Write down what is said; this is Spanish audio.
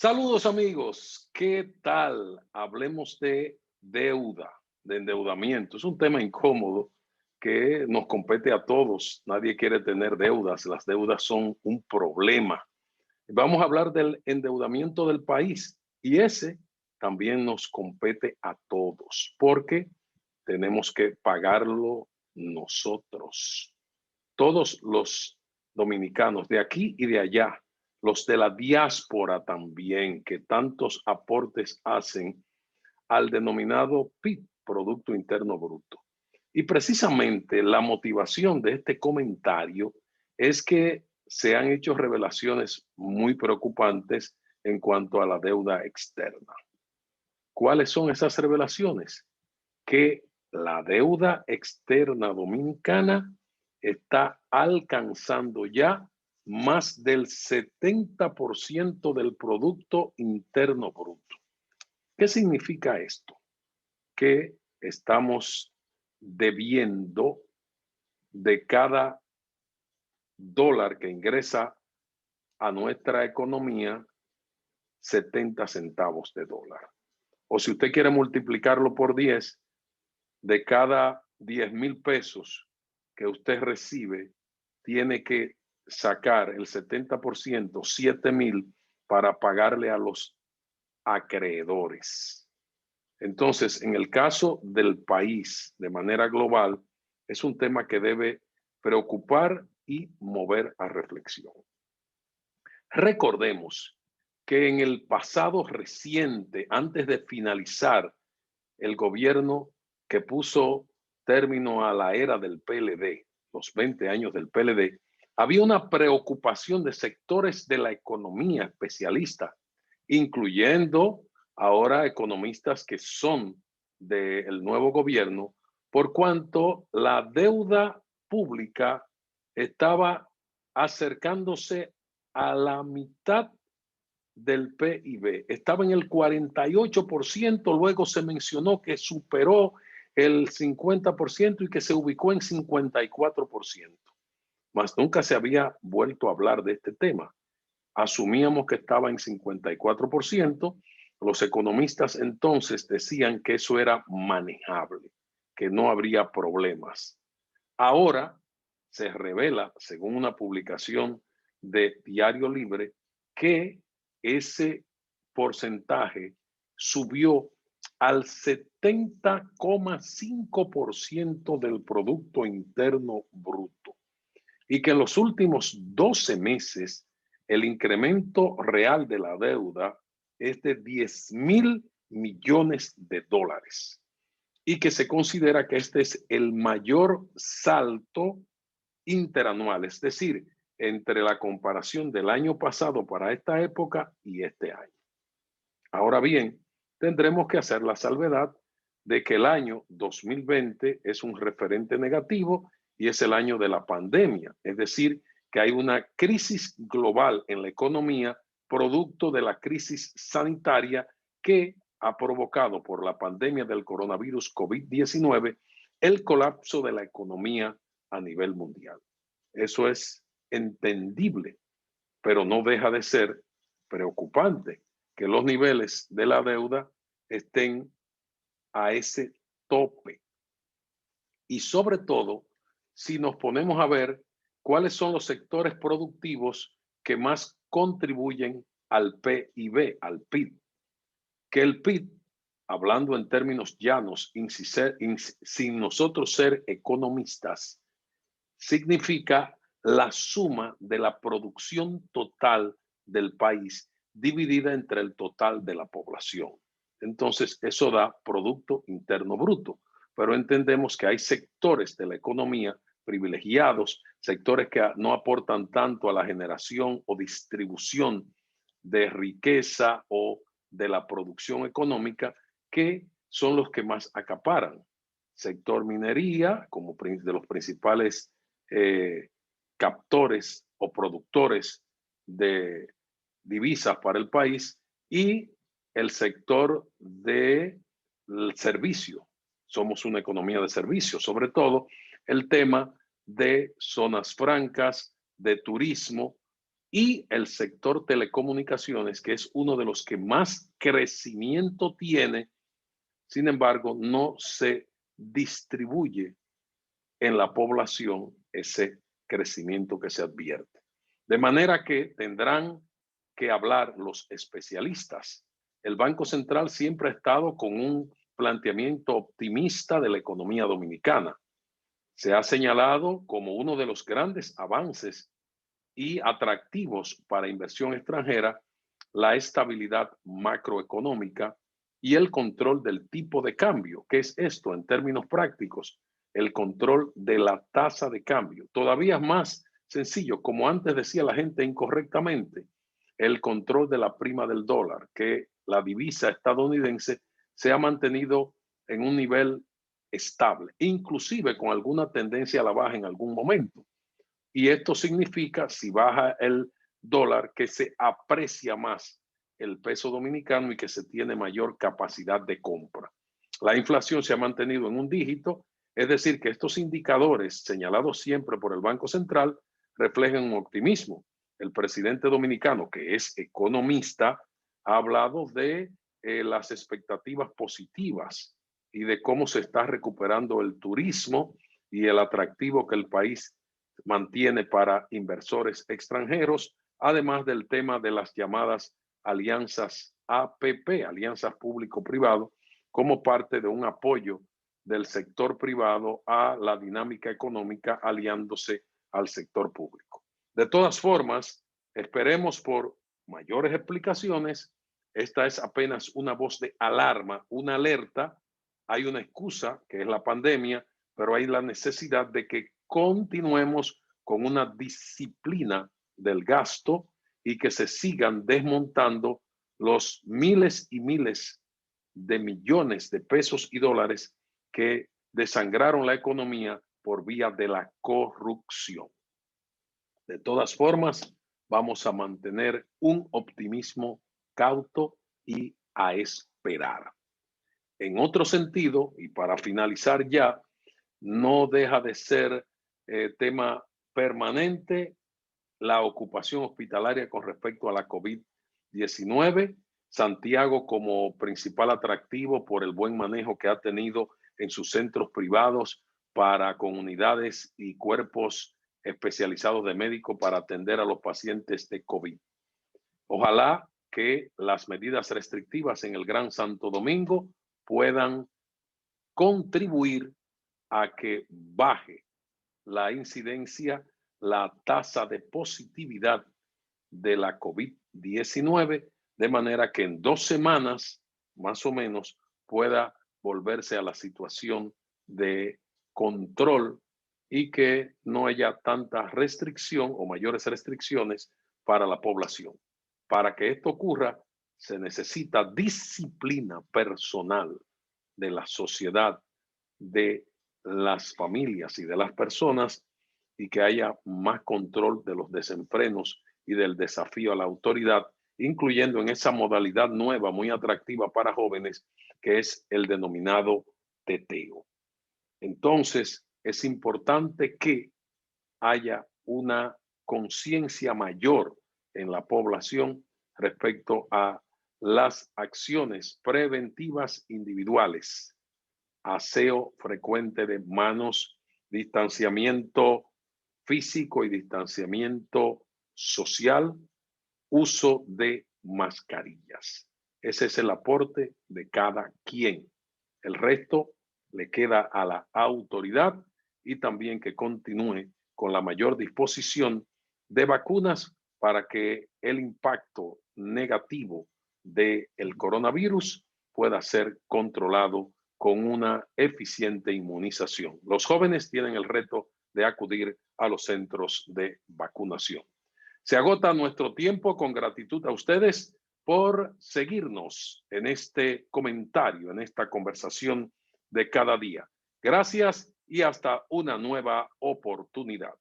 Saludos amigos, ¿qué tal? Hablemos de deuda, de endeudamiento. Es un tema incómodo que nos compete a todos. Nadie quiere tener deudas. Las deudas son un problema. Vamos a hablar del endeudamiento del país y ese también nos compete a todos porque tenemos que pagarlo nosotros. Todos los dominicanos de aquí y de allá, los de la diáspora también, que tantos aportes hacen al denominado PIB, Producto Interno Bruto. Y precisamente la motivación de este comentario es que se han hecho revelaciones muy preocupantes en cuanto a la deuda externa. ¿Cuáles son esas revelaciones? Que la deuda externa dominicana está alcanzando ya más del 70% del Producto Interno Bruto. ¿Qué significa esto? Que estamos debiendo de cada dólar que ingresa a nuestra economía 70 centavos de dólar. O si usted quiere multiplicarlo por 10, de cada 10,000 pesos que usted recibe, tiene que sacar el 70%, 7,000, para pagarle a los acreedores. Entonces, en el caso del país, de manera global, es un tema que debe preocupar y mover a reflexión. Recordemos que en el pasado reciente, antes de finalizar el gobierno que puso término a la era del PLD, los 20 años del PLD, había una preocupación de sectores de la economía especialista, incluyendo ahora economistas que son del nuevo gobierno, por cuanto la deuda pública estaba acercándose a la mitad del PIB. Estaba en el 48%, luego se mencionó que superó el 50% y que se ubicó en 54%. Mas nunca se había vuelto a hablar de este tema. Asumíamos que estaba en 54%. Los economistas entonces decían que eso era manejable, que no habría problemas. Ahora se revela, según una publicación de Diario Libre, que ese porcentaje subió al 70,5% del Producto Interno Bruto y que en los últimos 12 meses el incremento real de la deuda es de 10,000 millones de dólares y que se considera que este es el mayor salto interanual, es decir, entre la comparación del año pasado para esta época y este año. Ahora bien, tendremos que hacer la salvedad de que el año 2020 es un referente negativo y es el año de la pandemia, es decir, que hay una crisis global en la economía producto de la crisis sanitaria que ha provocado por la pandemia del coronavirus COVID-19 el colapso de la economía a nivel mundial. Eso es entendible, pero no deja de ser preocupante que los niveles de la deuda estén a ese tope. Y sobre todo, si nos ponemos a ver cuáles son los sectores productivos que más contribuyen al PIB, al PIB, que el PIB, hablando en términos llanos, sin nosotros ser economistas, significa la suma de la producción total del país dividida entre el total de la población. Entonces, eso da Producto Interno Bruto. Pero entendemos que hay sectores de la economía privilegiados, sectores que no aportan tanto a la generación o distribución de riqueza o de la producción económica, que son los que más acaparan. Sector minería, como de los principales captores o productores de divisas para el país, y el sector del servicio. Somos una economía de servicio, sobre todo el tema de zonas francas, de turismo y el sector telecomunicaciones, que es uno de los que más crecimiento tiene. Sin embargo, no se distribuye en la población ese crecimiento que se advierte. De manera que tendrán que hablar los especialistas. El Banco Central siempre ha estado con un planteamiento optimista de la economía dominicana. Se ha señalado como uno de los grandes avances y atractivos para inversión extranjera la estabilidad macroeconómica y el control del tipo de cambio. ¿Qué es esto en términos prácticos? El control de la tasa de cambio. Todavía más sencillo, como antes decía la gente incorrectamente, el control de la prima del dólar, que la divisa estadounidense se ha mantenido en un nivel estable, inclusive con alguna tendencia a la baja en algún momento. Y esto significa, si baja el dólar, que se aprecia más el peso dominicano y que se tiene mayor capacidad de compra. La inflación se ha mantenido en un dígito, es decir, que estos indicadores señalados siempre por el Banco Central reflejan un optimismo. El presidente dominicano, que es economista, ha hablado de las expectativas positivas y de cómo se está recuperando el turismo y el atractivo que el país mantiene para inversores extranjeros, además del tema de las llamadas alianzas APP, alianzas público-privado, como parte de un apoyo del sector privado a la dinámica económica aliándose al sector público. De todas formas, esperemos por mayores explicaciones. Esta es apenas una voz de alarma, una alerta. Hay una excusa, que es la pandemia, pero hay la necesidad de que continuemos con una disciplina del gasto y que se sigan desmontando los miles y miles de millones de pesos y dólares que desangraron la economía por vía de la corrupción. De todas formas, vamos a mantener un optimismo cauto y a esperar. En otro sentido, y para finalizar ya, no deja de ser tema permanente la ocupación hospitalaria con respecto a la COVID-19. Santiago como principal atractivo por el buen manejo que ha tenido en sus centros privados para comunidades y cuerpos especializados de médicos para atender a los pacientes de COVID. Ojalá que las medidas restrictivas en el Gran Santo Domingo puedan contribuir a que baje la incidencia, la tasa de positividad de la COVID-19, de manera que en 2 semanas, más o menos, pueda volverse a la situación de control y que no haya tanta restricción o mayores restricciones para la población. Para que esto ocurra, se necesita disciplina personal de la sociedad, de las familias y de las personas, y que haya más control de los desenfrenos y del desafío a la autoridad, incluyendo en esa modalidad nueva, muy atractiva para jóvenes, que es el denominado teteo. Entonces, es importante que haya una conciencia mayor en la población respecto a las acciones preventivas individuales, aseo frecuente de manos, distanciamiento físico y distanciamiento social, uso de mascarillas. Ese es el aporte de cada quien. El resto le queda a la autoridad y también que continúe con la mayor disposición de vacunas para que el impacto negativo del coronavirus pueda ser controlado con una eficiente inmunización. Los jóvenes tienen el reto de acudir a los centros de vacunación. Se agota nuestro tiempo. Con gratitud a ustedes por seguirnos en este comentario, en esta conversación de cada día. Gracias y hasta una nueva oportunidad.